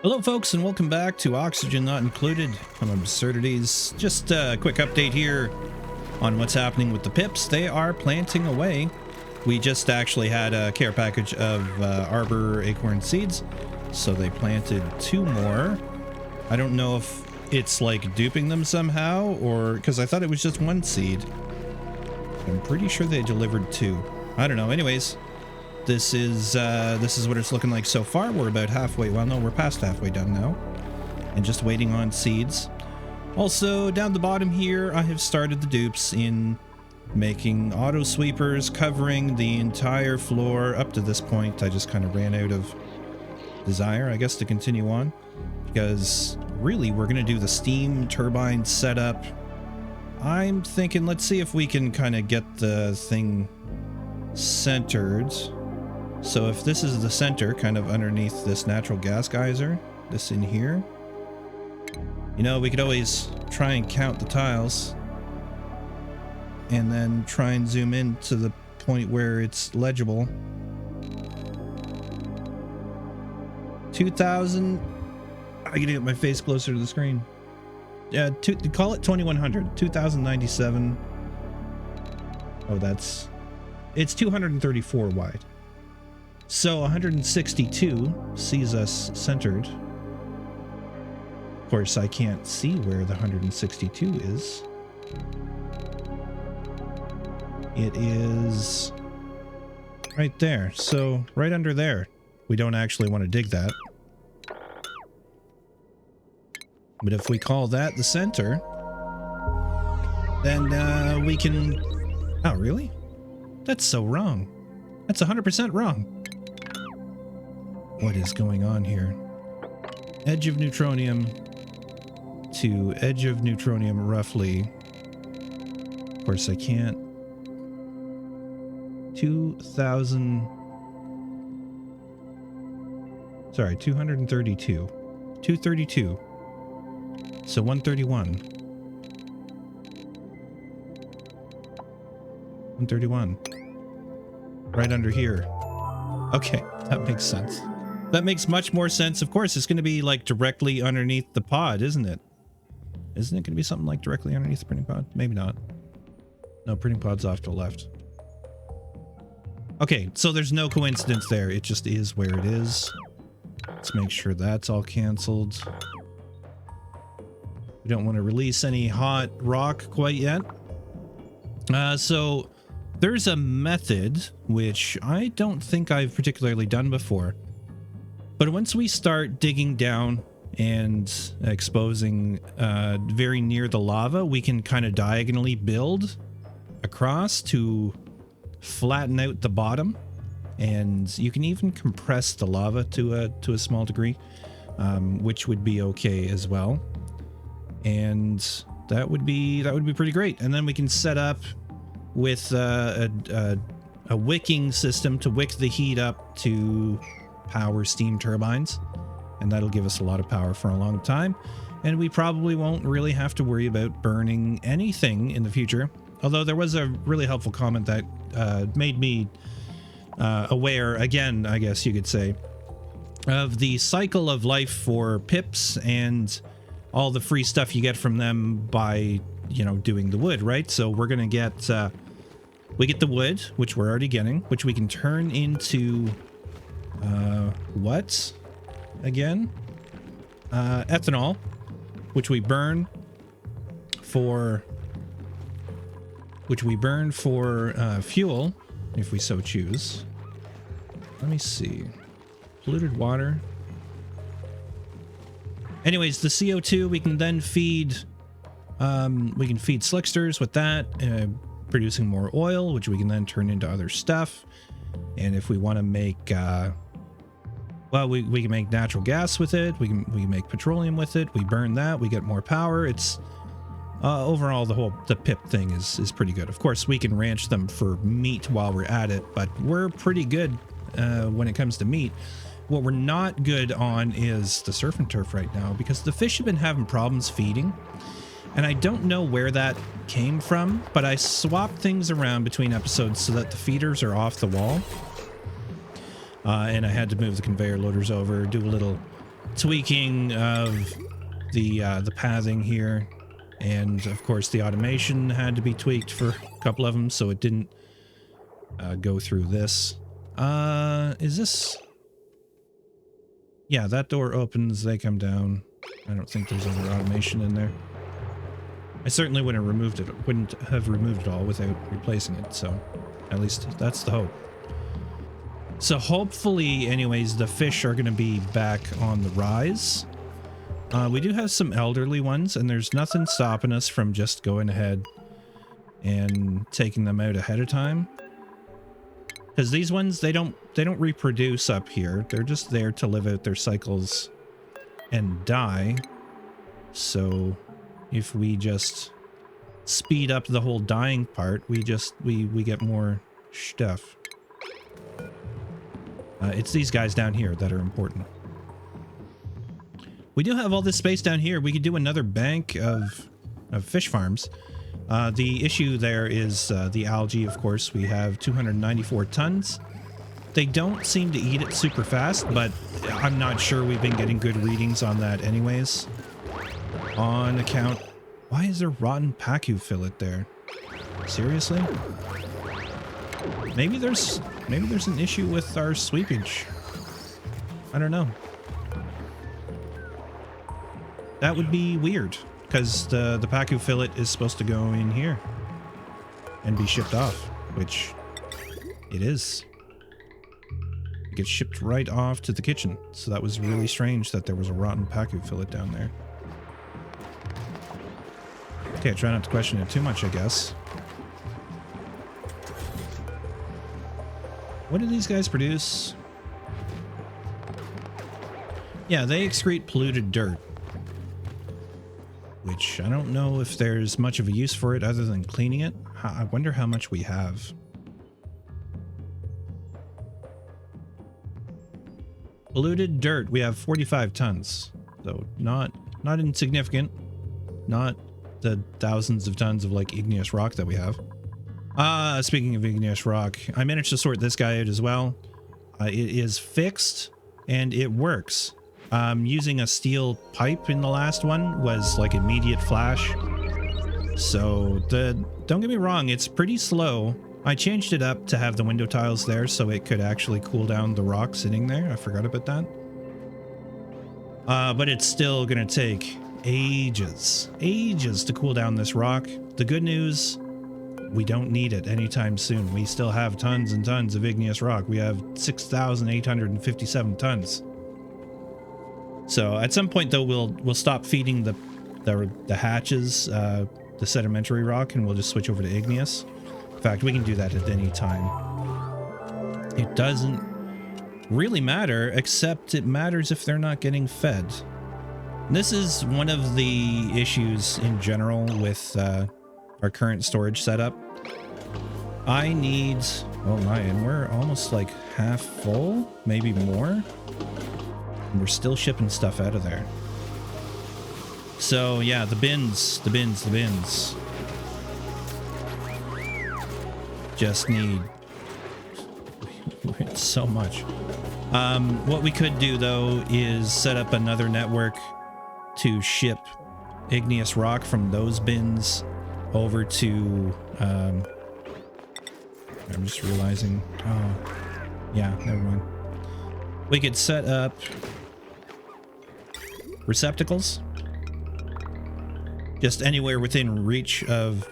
Hello folks, and welcome back to Oxygen Not Included. I'm 𝘊𝘁𝘄𝑠. Just a quick update here on what's happening with the pips. They are planting away. We just actually had a care package of arbor acorn seeds, so they planted 2 more. I don't know if it's like duping them somehow, or because I thought it was just 1 seed. I'm pretty sure they delivered 2. I don't know. Anyways, this is what it's looking like so far. We're about halfway. Well, no, we're past halfway done now, and just waiting on seeds. Also, down the bottom here, I have started the dupes in making auto sweepers covering the entire floor. Up to this point, I just kind of ran out of desire, I guess, to continue on, because really we're going to do the steam turbine setup. I'm thinking, let's see if we can kind of get the thing centered. So if this is the center, kind of underneath this natural gas geyser, this in here, you know, we could always try and count the tiles and then try and zoom in to the point where it's legible. 2,000. I gotta get my face closer to the screen. Yeah, call it 2,100. 2,097. Oh, it's 234 wide. So 162 sees us centered. Of course, I can't see where the 162 is. It is right there. So right under there. We don't actually want to dig that. But if we call that the center, then we can... Oh, really? That's so wrong. That's 100% wrong. What is going on here? Edge of neutronium to edge of neutronium, roughly. Of course, I can't. 2,000. Sorry, 232. 232. So 131. 131. Right under here. Okay, that makes sense. That makes much more sense. Of course, it's going to be like directly underneath the pod, isn't it? Isn't it going to be something like directly underneath the printing pod? Maybe not. No, printing pod's off to the left. Okay, so there's no coincidence there. It just is where it is. Let's make sure that's all canceled. We don't want to release any hot rock quite yet. So there's a method which I don't think I've particularly done before. But once we start digging down and exposing very near the lava, we can kind of diagonally build across to flatten out the bottom. And you can even compress the lava to a small degree, which would be okay as well. And that would be pretty great. And then we can set up with a wicking system to wick the heat up to power steam turbines, and that'll give us a lot of power for a long time, and we probably won't really have to worry about burning anything in the future. Although there was a really helpful comment that made me aware, again, I guess you could say, of the cycle of life for pips and all the free stuff you get from them by, you know, doing the wood, right? So we're gonna get we get the wood, which we're already getting, which we can turn into what again? Ethanol, which we burn for fuel, if we so choose. Let me see. Polluted water. Anyways, the CO2 we can then feed. We can feed slicksters with that, producing more oil, which we can then turn into other stuff. And if we want to make, well, we can make natural gas with it. We can make petroleum with it. We burn that. We get more power. It's overall the pip thing is pretty good. Of course, we can ranch them for meat while we're at it, but we're pretty good when it comes to meat. What we're not good on is the surf and turf right now, because the fish have been having problems feeding. And I don't know where that came from, but I swapped things around between episodes so that the feeders are off the wall. And I had to move the conveyor loaders over, do a little tweaking of the pathing here, and of course the automation had to be tweaked for a couple of them so it didn't go through this. Is this? Yeah, that door opens, they come down. I don't think there's other automation in there. I certainly wouldn't have removed it all without replacing it, so at least that's the hope. So hopefully, anyways, the fish are going to be back on the rise. We do have some elderly ones, and there's nothing stopping us from just going ahead and taking them out ahead of time. Because these ones, they don't reproduce up here. They're just there to live out their cycles and die. So if we just speed up the whole dying part, we get more stuff. It's these guys down here that are important. We do have all this space down here. We could do another bank of fish farms. The issue there is the algae, of course. We have 294 tons. They don't seem to eat it super fast, but I'm not sure we've been getting good readings on that anyways. On account... Why is there rotten �ロ𝑒𝑤�𝑥 fillet there? Seriously? Maybe there's an issue with our sweepage. I don't know. That would be weird, because the �㑭𝑒𝑤𝑥 fillet is supposed to go in here and be shipped off, which it is. It gets shipped right off to the kitchen. So that was really strange that there was a rotten 𝘭𝑒𝑤𝑥 fillet down there. Okay, try not to question it too much, I guess. What do these guys produce? Yeah, they excrete polluted dirt. Which I don't know if there's much of a use for it other than cleaning it. I wonder how much we have. Polluted dirt, we have 45 tons. So not insignificant. Not the thousands of tons of like igneous rock that we have. Speaking of igneous rock, I managed to sort this guy out as well. It is fixed and it works. Using a steel pipe in the last one was like immediate flash. So don't get me wrong, it's pretty slow. I changed it up to have the window tiles there so it could actually cool down the rock sitting there. I forgot about that. But it's still gonna take ages to cool down this rock. The good news, we don't need it anytime soon. We still have tons and tons of igneous rock. We have 6,857 tons. So at some point though, we'll stop feeding the hatches, the sedimentary rock, and we'll just switch over to igneous. In fact, we can do that at any time. It doesn't really matter, except it matters if they're not getting fed. This is one of the issues in general with our current storage setup. I need... Oh my, and we're almost like half full, maybe more. And we're still shipping stuff out of there. So yeah, the bins. Just need so much. What we could do though is set up another network to ship igneous rock from those bins over to I'm just realizing, oh yeah, never mind. We could set up receptacles just anywhere within reach of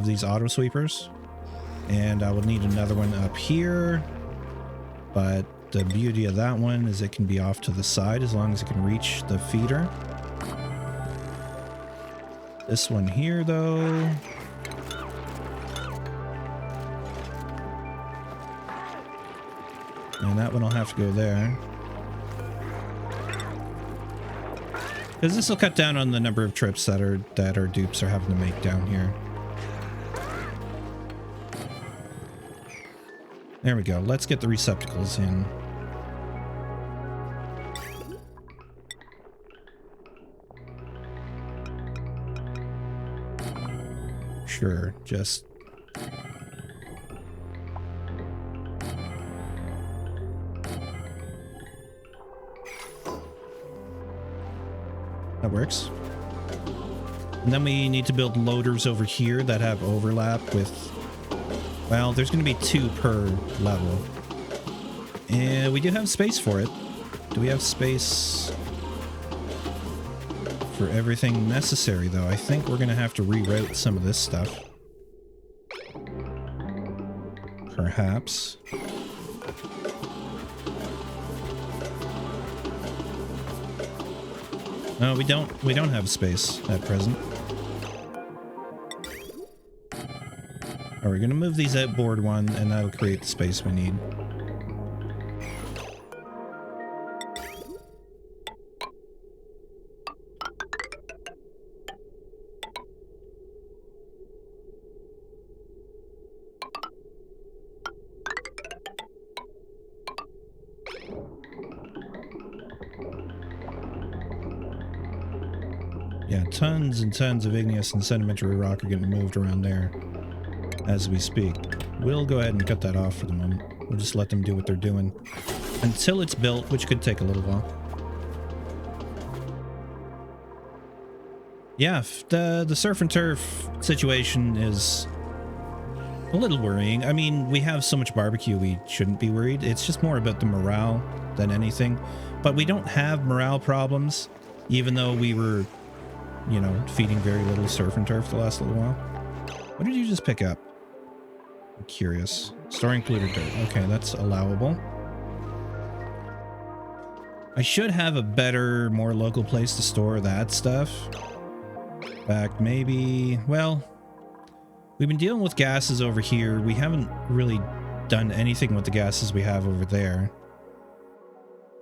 these auto sweepers, and I will need another one up here, but the beauty of that one is it can be off to the side as long as it can reach the feeder. This one here though, and that one will have to go there, because this will cut down on the number of trips that our dupes are having to make down here. There we go. Let's get the receptacles in. Sure, just... That works. And then we need to build loaders over here that have overlap with... Well, there's going to be 2 per level. And we do have space for it. Do we have space for everything necessary, though? I think we're going to have to reroute some of this stuff. Perhaps. No, we don't have space at present. Alright, we're gonna move these outboard one, and that'll create the space we need. Yeah, tons and tons of igneous and sedimentary rock are getting moved around there as we speak. We'll go ahead and cut that off for the moment. We'll just let them do what they're doing until it's built, which could take a little while. Yeah, the surf and turf situation is a little worrying. I mean, we have so much barbecue, we shouldn't be worried. It's just more about the morale than anything. But we don't have morale problems, even though we were, you know, feeding very little surf and turf the last little while. What did you just pick up? I'm curious. Storing polluted dirt. Okay, that's allowable. I should have a better, more local place to store that stuff. In fact, maybe... Well, we've been dealing with gases over here. We haven't really done anything with the gases we have over there.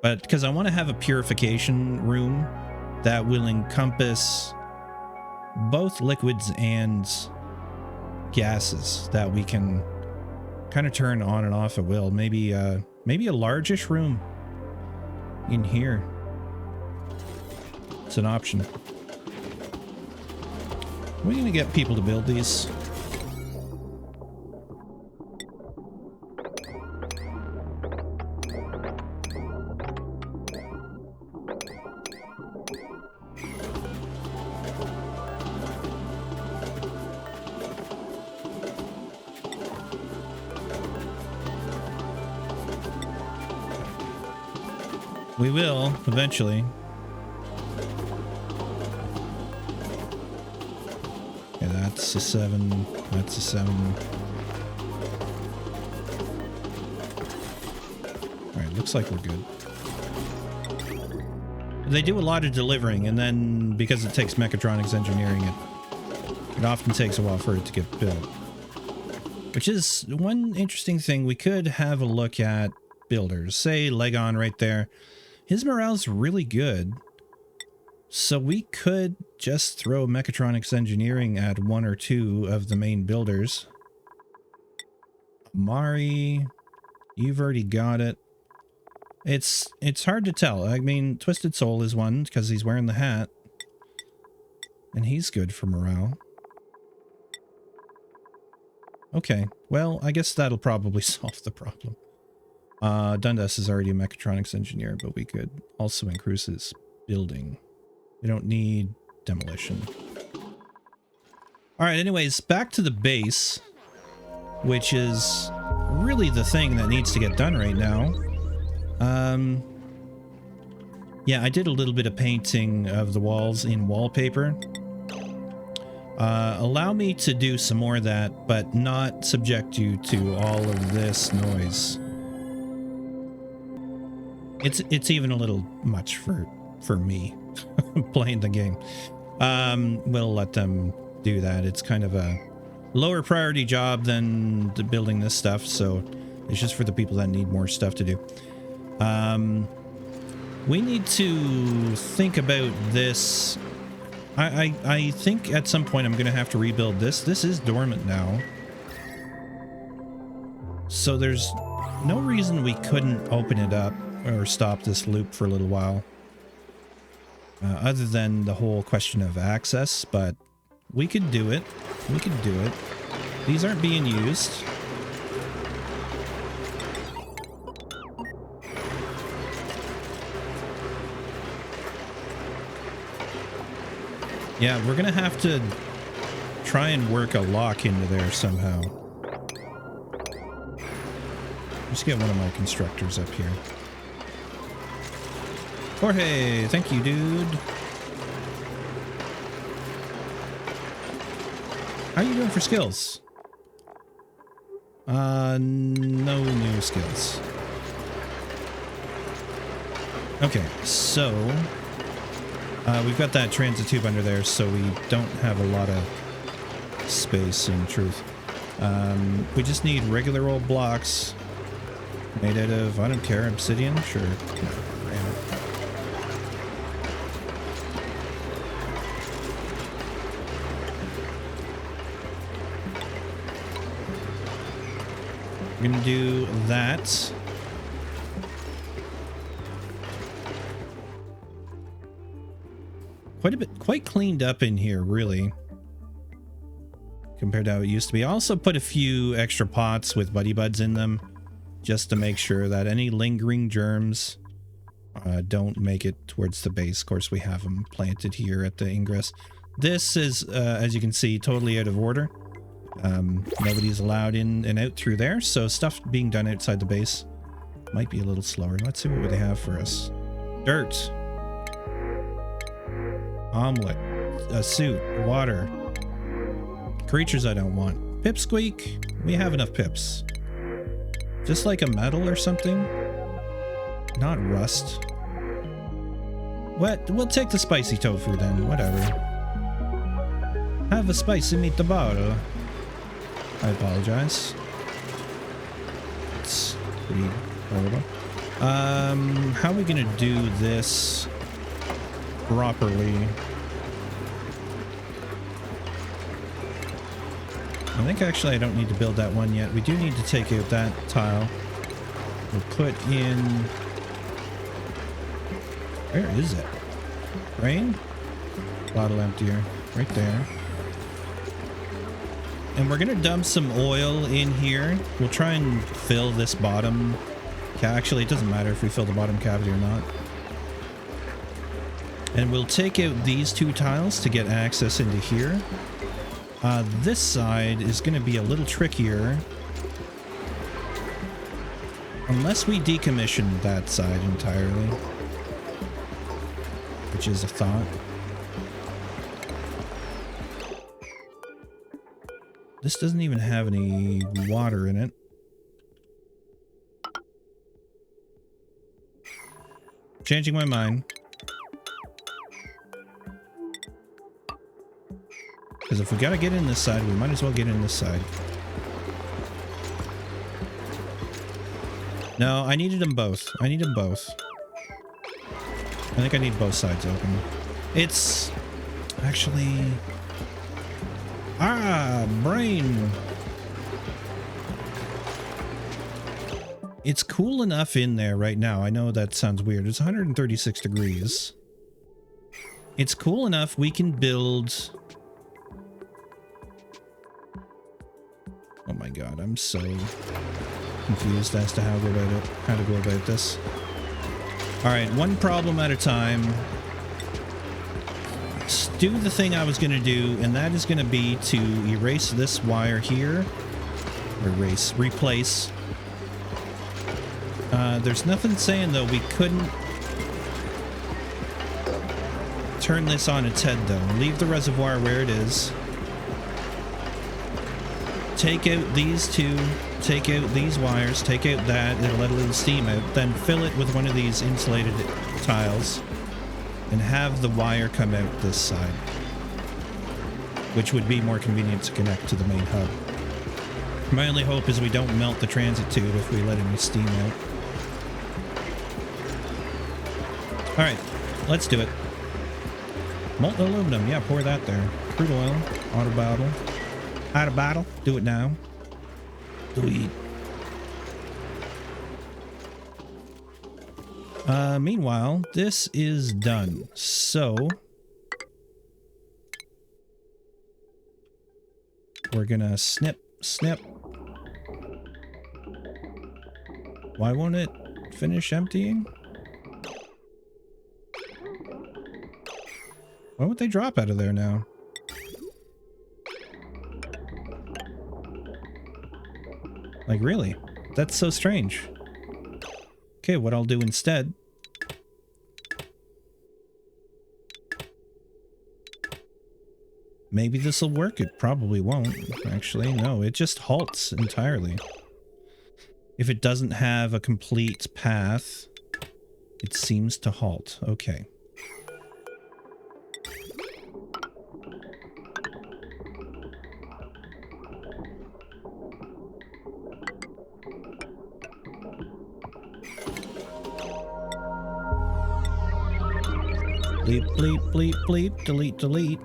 But because I want to have a purification room that will encompass both liquids and gases that we can kind of turn on and off at will. Maybe maybe a largish room in here. It's an option. We're gonna get people to build these. We will, eventually. Yeah, that's a 7. That's a 7. Alright, looks like we're good. They do a lot of delivering, and then because it takes mechatronics engineering, it often takes a while for it to get built. Which is one interesting thing. We could have a look at builders. Say Legon right there. His morale's really good, so we could just throw mechatronics engineering at 1 or 2 of the main builders. Mari, you've already got it. It's hard to tell. I mean, Twisted Soul is one because he's wearing the hat, and he's good for morale. Okay, well, I guess that'll probably solve the problem. Dundas is already a mechatronics engineer, but we could also increase his building. We don't need demolition. Alright, anyways, back to the base, which is really the thing that needs to get done right now. Yeah, I did a little bit of painting of the walls in wallpaper. Allow me to do some more of that, but not subject you to all of this noise. It's even a little much for me playing the game. We'll let them do that. It's kind of a lower priority job than the building this stuff, so it's just for the people that need more stuff to do. We need to think about this. I think at some point I'm going to have to rebuild this. This is dormant now, so there's no reason we couldn't open it up or stop this loop for a little while, other than the whole question of access, but we could do it. We could do it. These aren't being used. Yeah, we're gonna have to try and work a lock into there somehow. Just get one of my constructors up here. Jorge, thank you, dude. How are you doing for skills? No new skills. Okay, so we've got that transit tube under there, so we don't have a lot of space in truth. We just need regular old blocks made out of, I don't care, obsidian? Sure. We're gonna do that. Quite cleaned up in here, really, compared to how it used to be. I also put a few extra pots with buddy buds in them, just to make sure that any lingering germs don't make it towards the base. Of course, we have them planted here at the ingress. This is, as you can see, totally out of order. Nobody's allowed in and out through there, so stuff being done outside the base might be a little slower. Let's see what they have for us. Dirt. Omelet. A suit. Water. Creatures I don't want. Pipsqueak. We have enough pips. Just like a metal or something? Not rust. What? We'll take the spicy tofu then. Whatever. Have a spicy meatball. I apologize. It's pretty horrible. How are we gonna do this properly? I think actually I don't need to build that one yet. We do need to take out that tile. We'll put in... Where is it? Rain? Bottle emptier. Right there. And we're gonna dump some oil in here. We'll try and fill this bottom... Actually, it doesn't matter if we fill the bottom cavity or not. And we'll take out these two tiles to get access into here. This side is going to be a little trickier. Unless we decommission that side entirely. Which is a thought. This doesn't even have any water in it. Changing my mind. Because if we gotta get in this side, we might as well get in this side. No, I needed them both. I need them both. I think I need both sides open. It's... actually... brain! It's cool enough in there right now. I know that sounds weird. It's 136 degrees. It's cool enough we can build... Oh my god, I'm so confused as to how to go about this. Alright, one problem at a time. Do the thing I was going to do, and that is going to be to erase this wire here. Replace. There's nothing saying, though, we couldn't turn this on its head, though. Leave the reservoir where it is. Take out these two, take out these wires, take out that, it'll let a little steam out, then fill it with one of these insulated tiles and have the wire come out this side, which would be more convenient to connect to the main hub. My only hope is we don't melt the transit tube if we let any steam out. Alright, let's do it. Molten aluminum, yeah, pour that there. Crude oil, auto bottle. Out of battle. Do it now. Do it. Meanwhile, this is done. So we're gonna snip. Why won't it finish emptying? What would they drop out of there now? Like, really? That's so strange. Okay, what I'll do instead... Maybe this will work. It probably won't. Actually, no. It just halts entirely. If it doesn't have a complete path, it seems to halt. Okay. Bleep, bleep, bleep, bleep, delete, delete.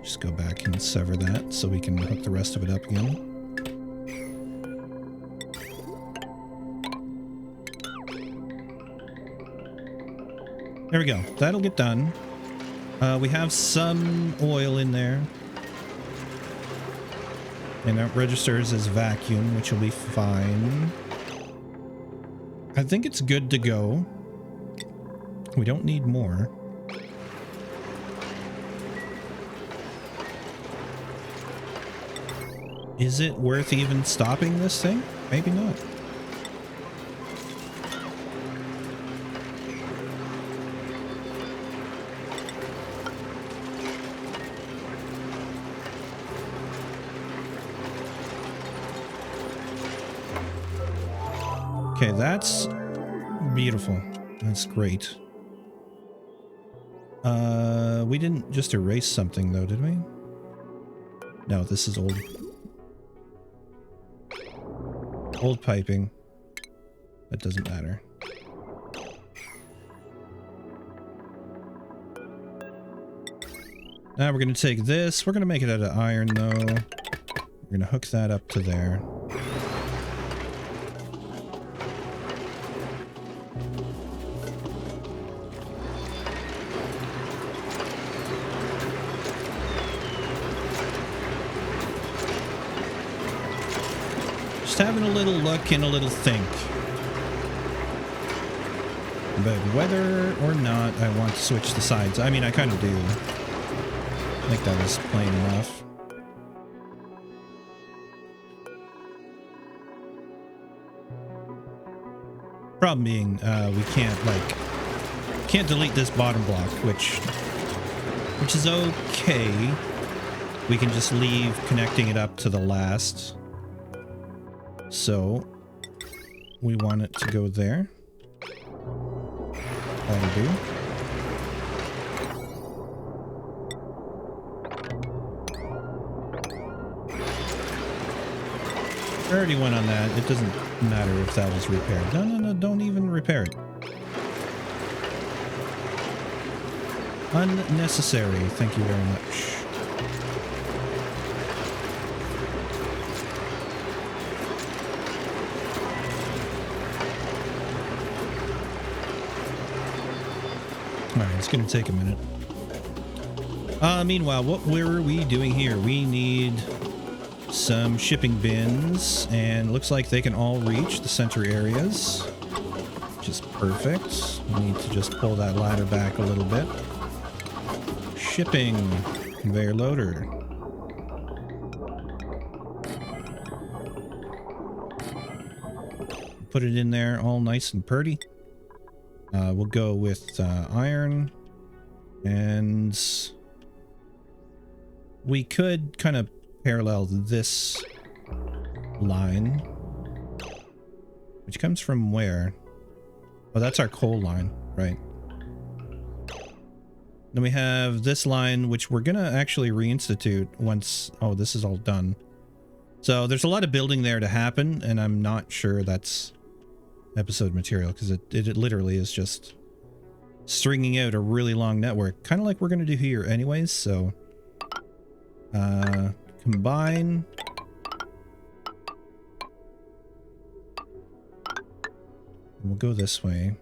Just go back and sever that so we can hook the rest of it up again. There we go. That'll get done. We have some oil in there. And that registers as vacuum, which will be fine. I think it's good to go. We don't need more. Is it worth even stopping this thing? Maybe not. Okay, that's beautiful. That's great. We didn't just erase something though, did we? No, this is old. Old piping. That doesn't matter. Now we're going to take this. We're going to make it out of iron though. We're going to hook that up to there. Having a little look and a little think about whether or not I want to switch the sides. I mean, I kind of do. I think that was plain enough. Problem being, we can't delete this bottom block, which is okay. We can just leave connecting it up to the last. So, we want it to go there. That'll do. I already went on that. It doesn't matter if that was repaired. No, no, no, don't even repair it. Unnecessary. Thank you very much. Alright, it's gonna take a minute. Meanwhile, what were we doing here? We need some shipping bins, and looks like they can all reach the center areas, which is perfect. We need to just pull that ladder back a little bit. Shipping conveyor loader. Put it in there all nice and purty. We'll go with iron, and we could kind of parallel this line, which comes from where? Oh, that's our coal line, right? Then we have this line, which we're gonna actually reinstitute once... Oh, this is all done. So there's a lot of building there to happen, and I'm not sure that's episode material, because it literally is just stringing out a really long network, kind of like we're going to do here anyways. So combine, we'll go this way.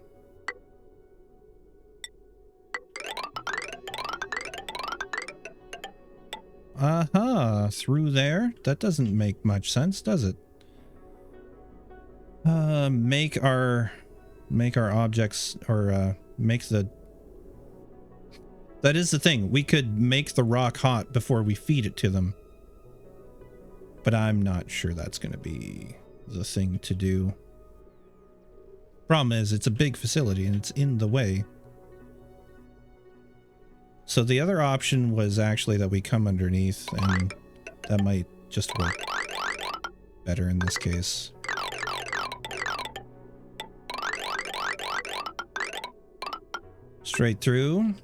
through there. That doesn't make much sense, does it? Make our objects, or make the... That is the thing. We could make the rock hot before we feed it to them. But I'm not sure that's going to be the thing to do. Problem is, it's a big facility and it's in the way. So the other option was actually that we come underneath, and that might just work better in this case. Straight through.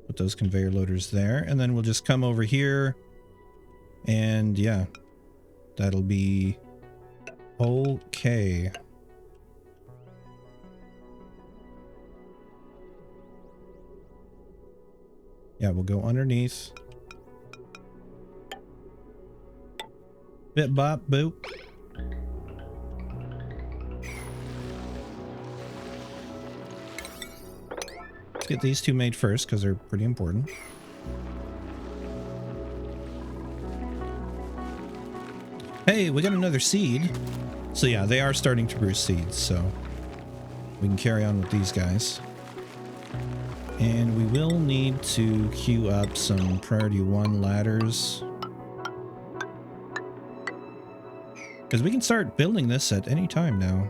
Put those conveyor loaders there, and then we'll just come over here, and yeah, that'll be okay. Yeah, we'll go underneath. Bip bop boop. Let's get these two made first because they're pretty important. Hey, we got another seed. So yeah, they are starting to produce seeds, so we can carry on with these guys. And we will need to queue up some priority 1 ladders, because we can start building this at any time now.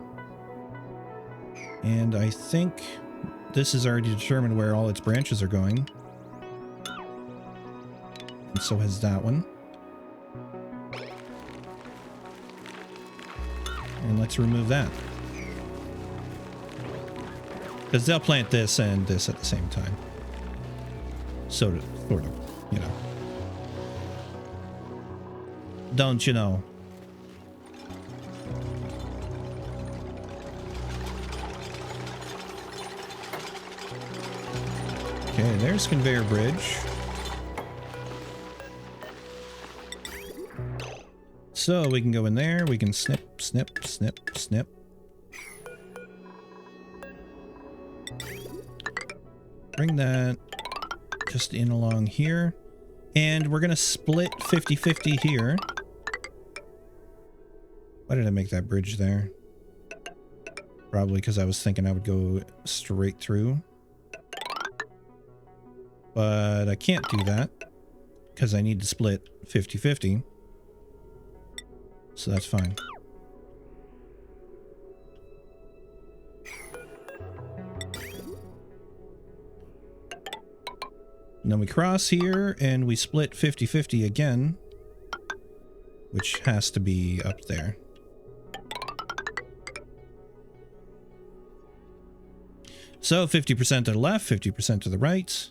And I think this is already determined where all its branches are going. And so has that one. And let's remove that, because they'll plant this and this at the same time. Sort of, you know. Don't you know? Okay, there's conveyor bridge. So we can go in there, we can snip, snip, snip, snip. Bring that just in along here. And we're going to split 50-50 here. Why did I make that bridge there? Probably because I was thinking I would go straight through. But I can't do that because I need to split 50-50. So that's fine. And then we cross here and we split 50-50 again, which has to be up there. So 50% to the left, 50% to the right,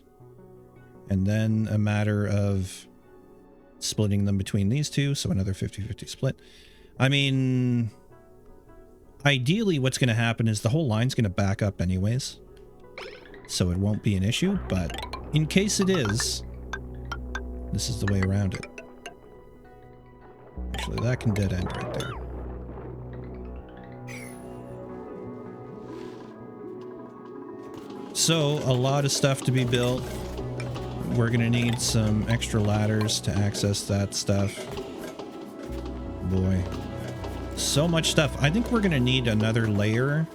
and then a matter of splitting them between these two, so another 50-50 split. I mean, ideally what's going to happen is the whole line's going to back up anyways, so it won't be an issue, but in case it is, this is the way around it. Actually, that can dead end right there. So, a lot of stuff to be built. We're gonna need some extra ladders to access that stuff. Boy. So much stuff. I think we're gonna need another layer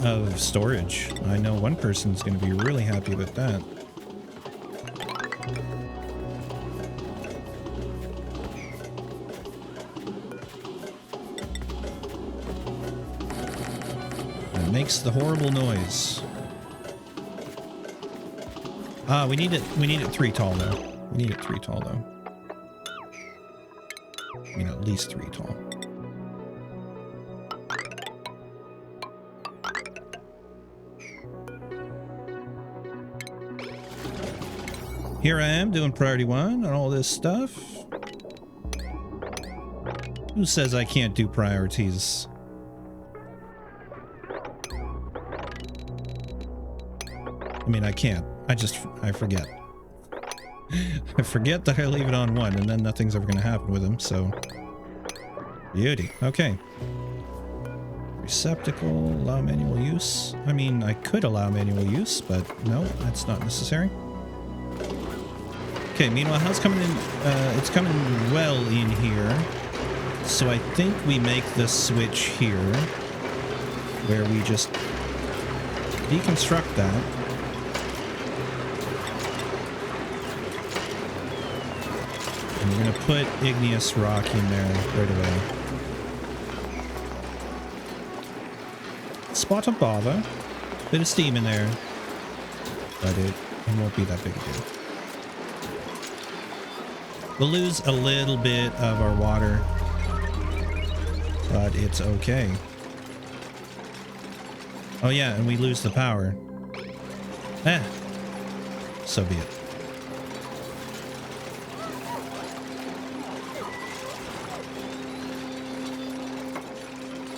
of storage. I know one person's gonna be really happy with that. It makes the horrible noise. Ah, we need it 3 tall though. We need it 3 tall though. I mean, at least 3 tall. Here I am doing priority 1 on all this stuff. Who says I can't do priorities? I mean, I can't. I forget. I forget that I leave it on 1 and then nothing's ever going to happen with him, so. Beauty. Okay. receptacle, allow manual use. I mean, I could allow manual use, but no, that's not necessary. Okay, meanwhile, how's coming in? It's coming well in here. So I think we make the switch here, where we just deconstruct that. And we're going to put igneous rock in there right away. Spot of bother. Bit of steam in there. But it won't be that big a deal. We'll lose a little bit of our water, but it's okay. Oh yeah, and we lose the power. So be it.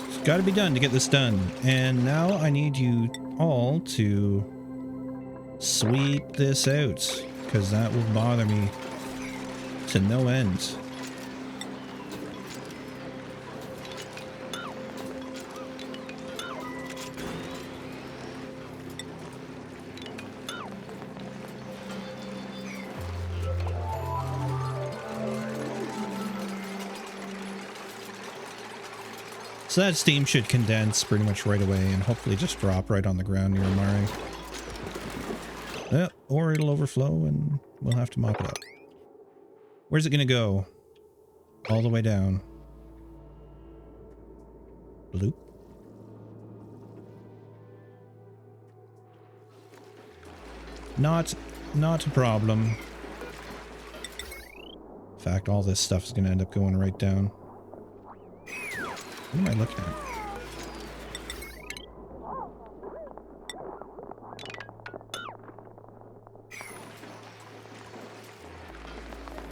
It's got to be done to get this done. And now I need you all to sweep this out, because that will bother me to no end. So that steam should condense pretty much right away and hopefully just drop right on the ground near Mari. Or it'll overflow and we'll have to mop it up. Where's it gonna go? All the way down. Bloop. Not a problem. In fact, all this stuff is gonna end up going right down. What am I looking at?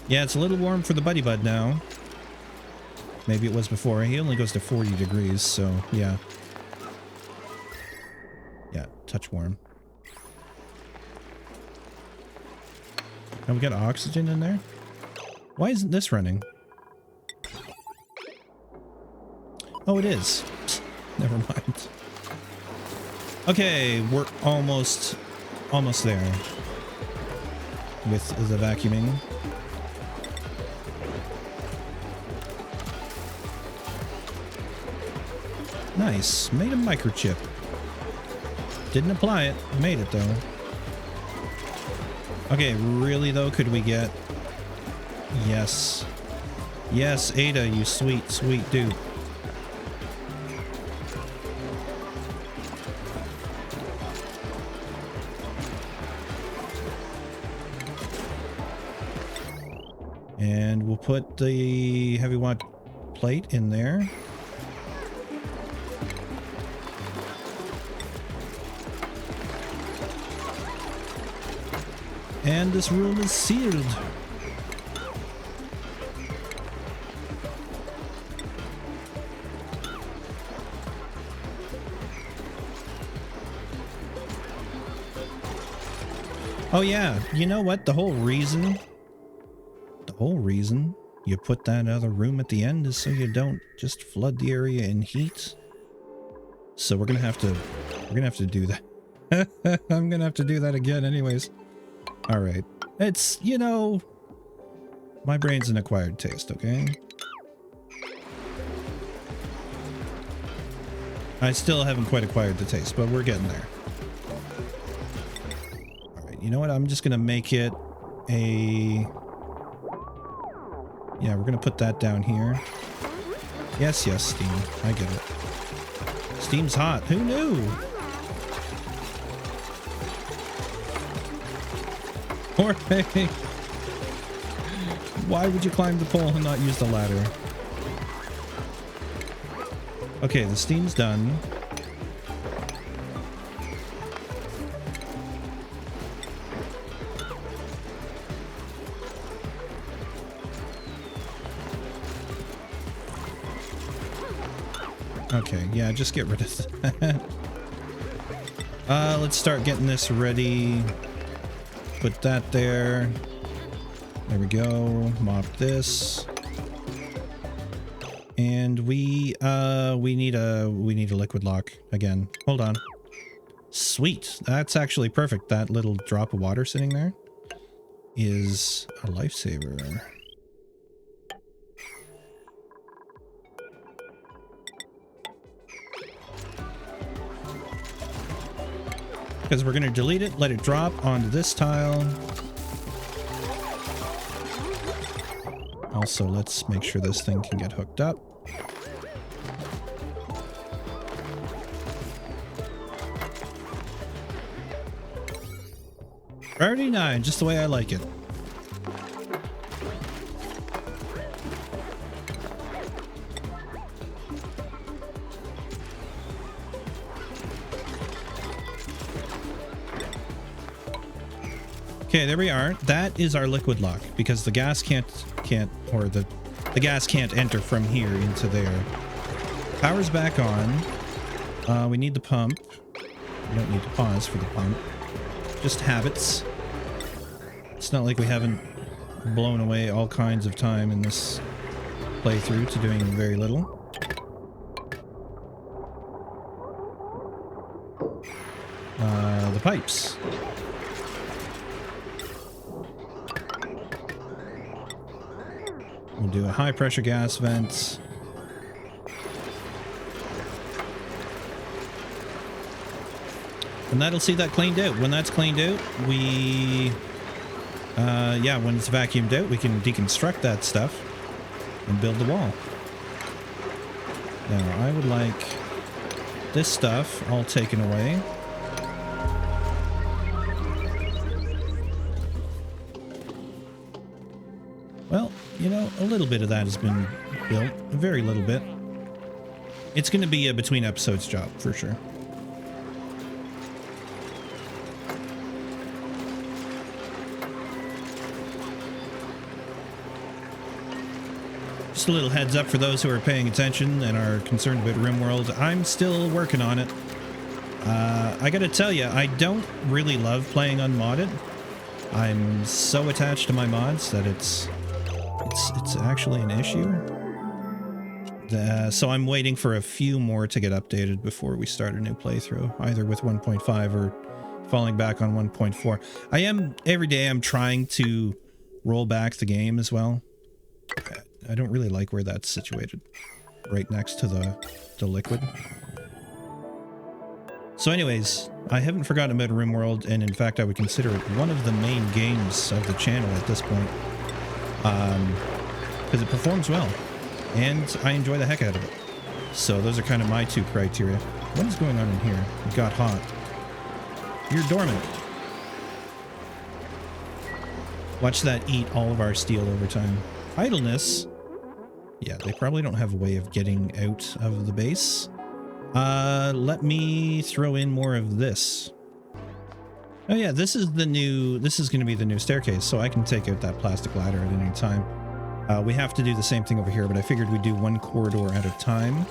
Yeah, it's a little warm for the buddy bud now. Maybe it was before. He only goes to 40 degrees, so yeah. Yeah, touch warm. And we got oxygen in there? Why isn't this running? Oh, it is. Never mind. Okay, we're almost there with the vacuuming. Nice. Made a microchip. Didn't apply it. Made it though. Okay, really though, could we get... Yes. Yes, Ada, you sweet, sweet dude. And we'll put the heavy watt plate in there. And this room is sealed. Oh yeah, you know what? The whole reason you put that other room at the end is so you don't just flood the area in heat. So we're gonna have to do that. I'm gonna have to do that again anyways. All right, it's, you know, my brain's an acquired taste, okay? I still haven't quite acquired the taste, but we're getting there. All right, you know what? I'm just gonna make it a... Yeah, we're gonna put that down here. Yes, yes, steam. I get it. Steam's hot. Who knew? Jorge. Why would you climb the pole and not use the ladder? Okay, the steam's done. Okay, yeah, just get rid of that. Let's start getting this ready. Put that there. There we go. Mop this. And we need a liquid lock again. Hold on. Sweet. That's actually perfect. That little drop of water sitting there is a lifesaver. Because we're going to delete it, let it drop onto this tile. Also, let's make sure this thing can get hooked up. Priority 9, just the way I like it. Okay, there we are. That is our liquid lock because the gas can't or the gas can't enter from here into there. Power's back on. We need the pump. We don't need to pause for the pump. Just habits. It's not like we haven't blown away all kinds of time in this playthrough to doing very little. The pipes. We'll do a high pressure gas vent. And that'll see that cleaned out. When that's cleaned out, we, yeah, when it's vacuumed out, we can deconstruct that stuff and build the wall. Now, I would like this stuff all taken away. Well, you know, a little bit of that has been built. A very little bit. It's going to be a between episodes job, for sure. Just a little heads up for those who are paying attention and are concerned about RimWorld. I'm still working on it. I gotta tell you, I don't really love playing unmodded. I'm so attached to my mods that it's actually an issue. So I'm waiting for a few more to get updated before we start a new playthrough, either with 1.5 or falling back on 1.4. I am, every day I'm trying to roll back the game as well. I don't really like where that's situated, right next to the liquid. So anyways, I haven't forgotten about RimWorld, and in fact I would consider it one of the main games of the channel at this point. Because it performs well, and I enjoy the heck out of it. So those are kind of my two criteria. What is going on in here? It got hot. You're dormant. Watch that eat all of our steel over time. Idleness. Yeah, they probably don't have a way of getting out of the base. Let me throw in more of this. Oh yeah, this is going to be the new staircase, so I can take out that plastic ladder at any time. We have to do the same thing over here, but I figured we'd do one corridor at a time.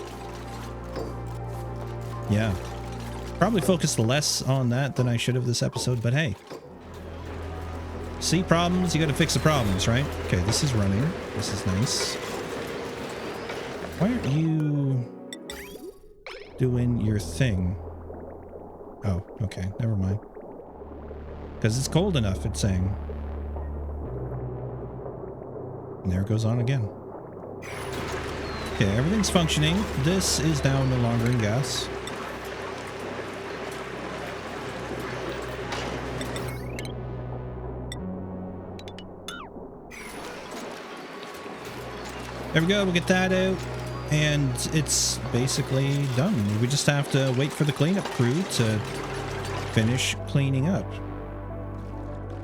Yeah. Probably focused less on that than I should have this episode, but hey. See problems, you gotta fix the problems, right? Okay, this is running. This is nice. Why aren't you doing your thing? Oh, okay, never mind. Because it's cold enough, it's saying. And there it goes on again. Okay, everything's functioning. This is now no longer in gas. There we go, we'll get that out. And it's basically done. We just have to wait for the cleanup crew to finish cleaning up.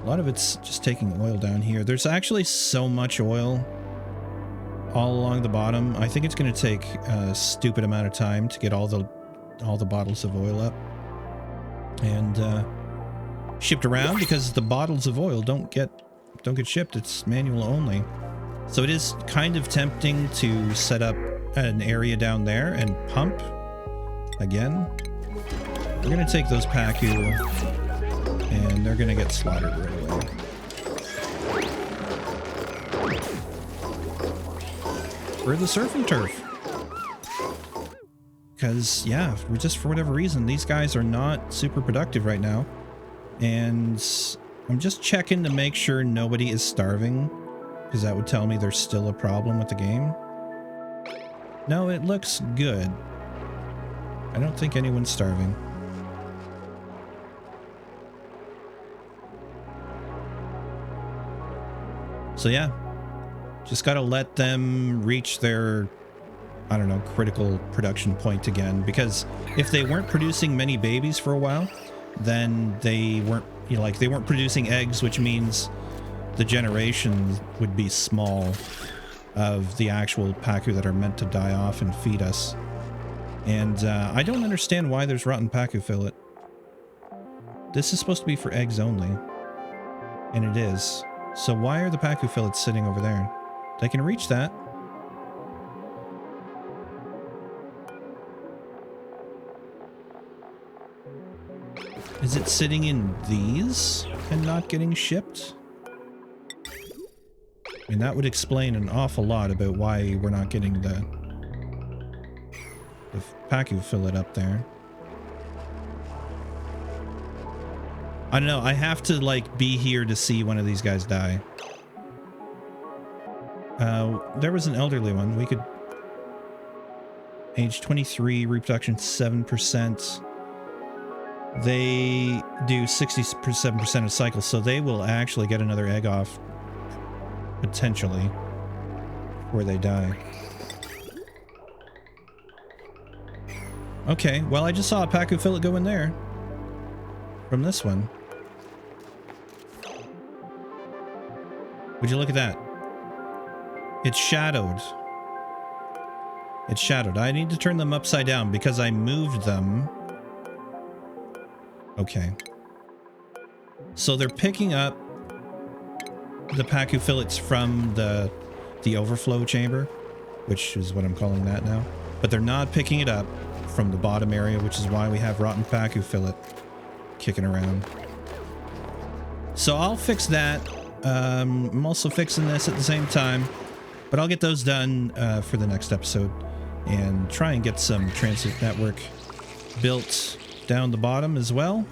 A lot of it's just taking oil down here. There's actually so much oil all along the bottom. I think it's going to take a stupid amount of time to get all the bottles of oil up and shipped around, because the bottles of oil don't get shipped. It's manual only. So it is kind of tempting to set up an area down there and pump again. We're going to take those Pacu and they're going to get slaughtered right away. for the surf and turf. Because, yeah, we're just for whatever reason, these guys are not super productive right now. And I'm just checking to make sure nobody is starving, because that would tell me there's still a problem with the game. No, it looks good. I don't think anyone's starving. So yeah, just gotta let them reach their, I don't know, critical production point again, because if they weren't producing many babies for a while, then they weren't, you know, like they weren't producing eggs, which means the generation would be small of the actual pacu that are meant to die off and feed us. And I don't understand why there's rotten pacu fillet. This is supposed to be for eggs only, and it is. So why are the pacu fillets sitting over there? They can reach that. Is it sitting in these and not getting shipped? I mean, that would explain an awful lot about why we're not getting the pacu fillet up there. I don't know. I have to, like, be here to see one of these guys die. There was an elderly one. We could... Age 23, reproduction 7%. They do 67% of cycles, so they will actually get another egg off, potentially, before they die. Okay, well, I just saw a pacu fillet go in there from this one. Would you look at that? It's shadowed. It's shadowed. I need to turn them upside down because I moved them. Okay. So they're picking up the pacu fillets from the overflow chamber, which is what I'm calling that now. But they're not picking it up from the bottom area, which is why we have rotten pacu fillet kicking around. So I'll fix that. I'm also fixing this at the same time, but I'll get those done for the next episode and try and get some transit network built down the bottom as well.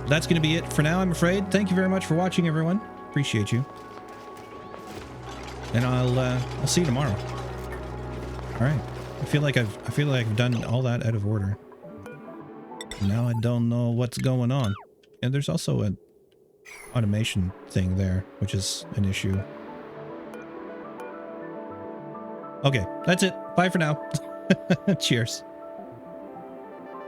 That's going to be it for now, I'm afraid. Thank you very much for watching, everyone. Appreciate you. And I'll see you tomorrow. All right. I feel like I've done all that out of order. Now I don't know what's going on. And there's also an automation thing there, which is an issue. Okay, that's it. Bye for now. Cheers.